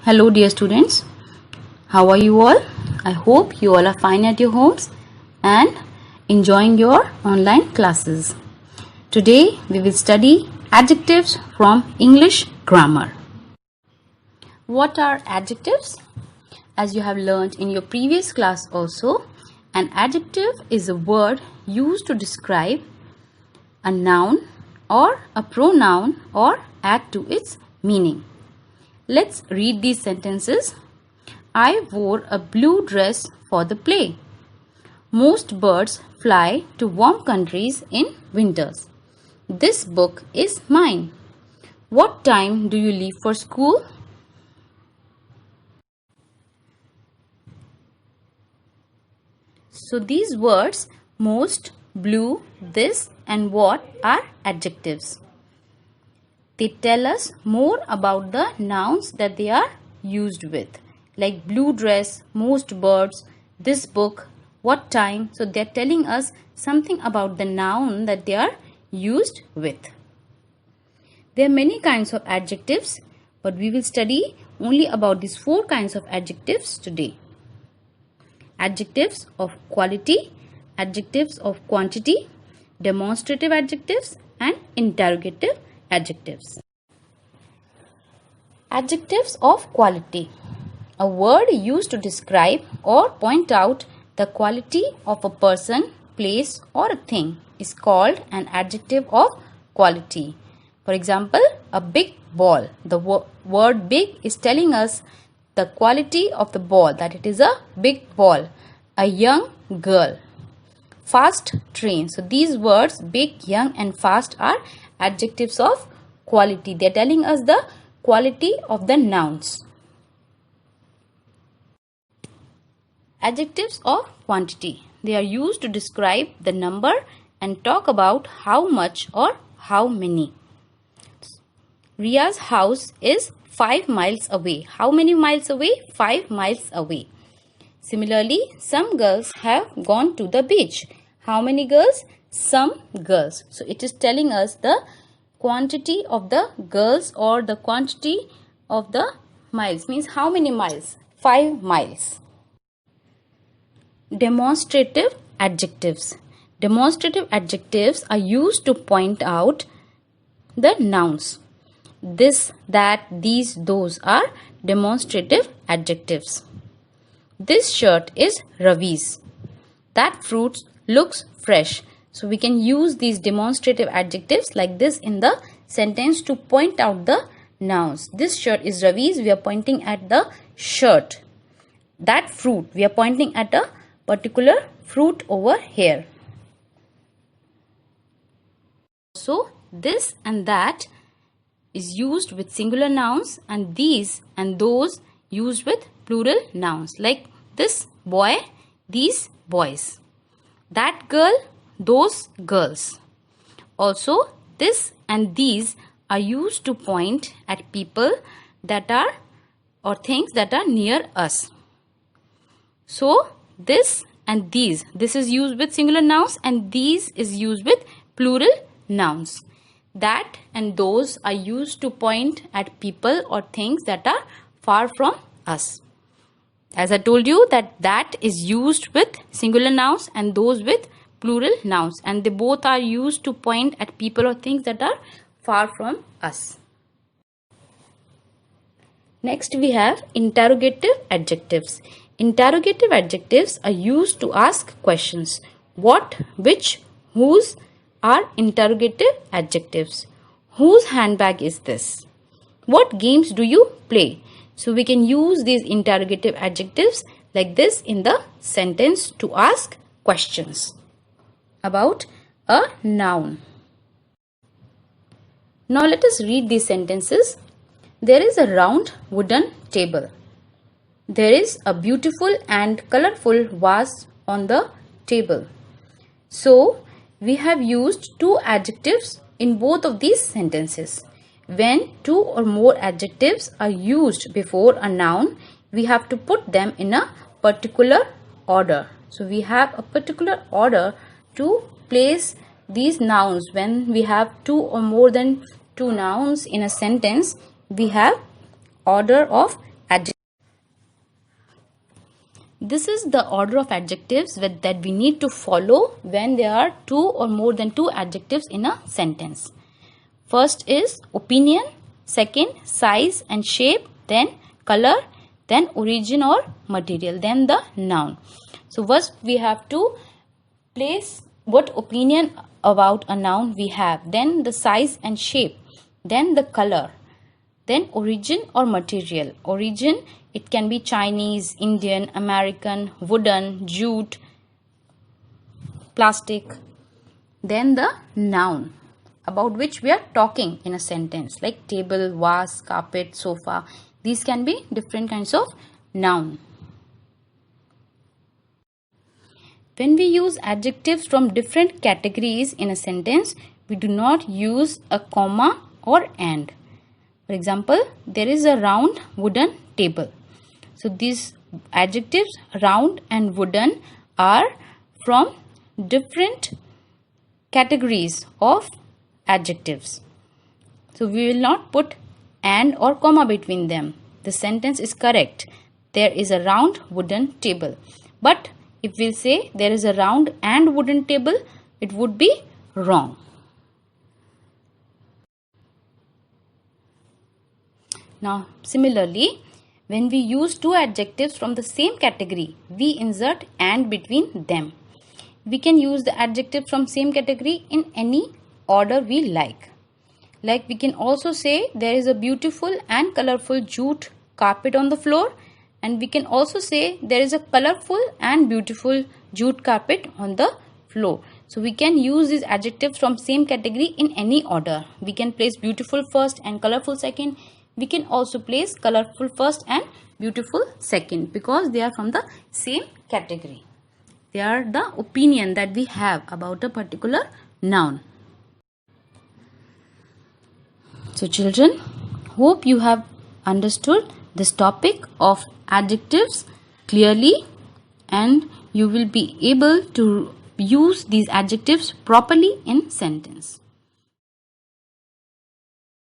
Hello dear students, how are you all? I hope you all are fine at your homes and enjoying your online classes. Today we will study adjectives from English grammar. What are adjectives? As you have learned in your previous class also, an adjective is a word used to describe a noun or a pronoun or add to its meaning. Let's read these sentences. I wore a blue dress for the play. Most birds fly to warm countries in winters. This book is mine. What time do you leave for school? So these words, most, blue, this and what are adjectives. They tell us more about the nouns that they are used with, like blue dress, most birds, this book, what time. So they are telling us something about the noun that they are used with. There are many kinds of adjectives, but we will study only about these 4 kinds of adjectives today. Adjectives of quality, adjectives of quantity, demonstrative adjectives and interrogative adjectives. Adjectives of quality. A word used to describe or point out the quality of a person, place or a thing is called an adjective of quality. For example, a big ball. The word big is telling us the quality of the ball, that it is a big ball. A young girl. Fast train. So these words big, young and fast are adjectives of quality. They are telling us the quality of the nouns. Adjectives of quantity. They are used to describe the number and talk about how much or how many. Ria's house is 5 miles away. How many miles away? 5 miles away. Similarly, some girls have gone to the beach. How many girls? Some girls. So it is telling us the quantity of the girls or the quantity of the miles. Means how many miles? 5 miles. Demonstrative adjectives. Demonstrative adjectives are used to point out the nouns. This, that, these, those are demonstrative adjectives. This shirt is Ravi's. That fruit looks fresh. So we can use these demonstrative adjectives like this in the sentence to point out the nouns. This shirt is Ravi's. We are pointing at the shirt. That fruit, we are pointing at a particular fruit over here. So this and that is used with singular nouns and these and those used with plural nouns, like this boy, these boys, that girl, those girls. Also, this and these are used to point at people that are or things that are near us. So, this and these, this is used with singular nouns and these is used with plural nouns. That and those are used to point at people or things that are far from us. As I told you that is used with singular nouns and those with plural nouns, and they both are used to point at people or things that are far from us. Next we have interrogative adjectives. Interrogative adjectives are used to ask questions. What, which, whose are interrogative adjectives. Whose handbag is this? What games do you play? So we can use these interrogative adjectives like this in the sentence to ask questions about a noun. Now let us read these sentences. There is a round wooden table. There is a beautiful and colorful vase on the table. So we have used 2 adjectives in both of these sentences. When 2 or more adjectives are used before a noun, we have to put them in a particular order. So we have a particular order to place these nouns. When we have 2 or more than 2 nouns in a sentence, we have order of adjectives. This is the order of adjectives that we need to follow when there are two or more than two adjectives in a sentence. First is opinion, second size and shape, then color, then origin or material, then the noun. So first we have to place what opinion about a noun we have, then the size and shape, then the color, then origin or material. Origin, it can be Chinese, Indian, American, wooden, jute, plastic. Then the noun about which we are talking in a sentence, like table, vase, carpet, sofa. These can be different kinds of noun. When we use adjectives from different categories in a sentence, we do not use a comma or and. For example, there is a round wooden table. So these adjectives round and wooden are from different categories of adjectives. So we will not put and or comma between them. The sentence is correct. There is a round wooden table. But if we say there is a round and wooden table, it would be wrong. Now, similarly, when we use two adjectives from the same category, we insert and between them. We can use the adjective from same category in any order we like. Like we can also say there is a beautiful and colorful jute carpet on the floor, and we can also say there is a colorful and beautiful jute carpet on the floor. So we can use these adjectives from same category in any order. We can place beautiful first and colorful second. We can also place colorful first and beautiful second because they are from the same category. They are the opinion that we have about a particular noun. So children, hope you have understood this topic of adjectives clearly and you will be able to use these adjectives properly in sentence.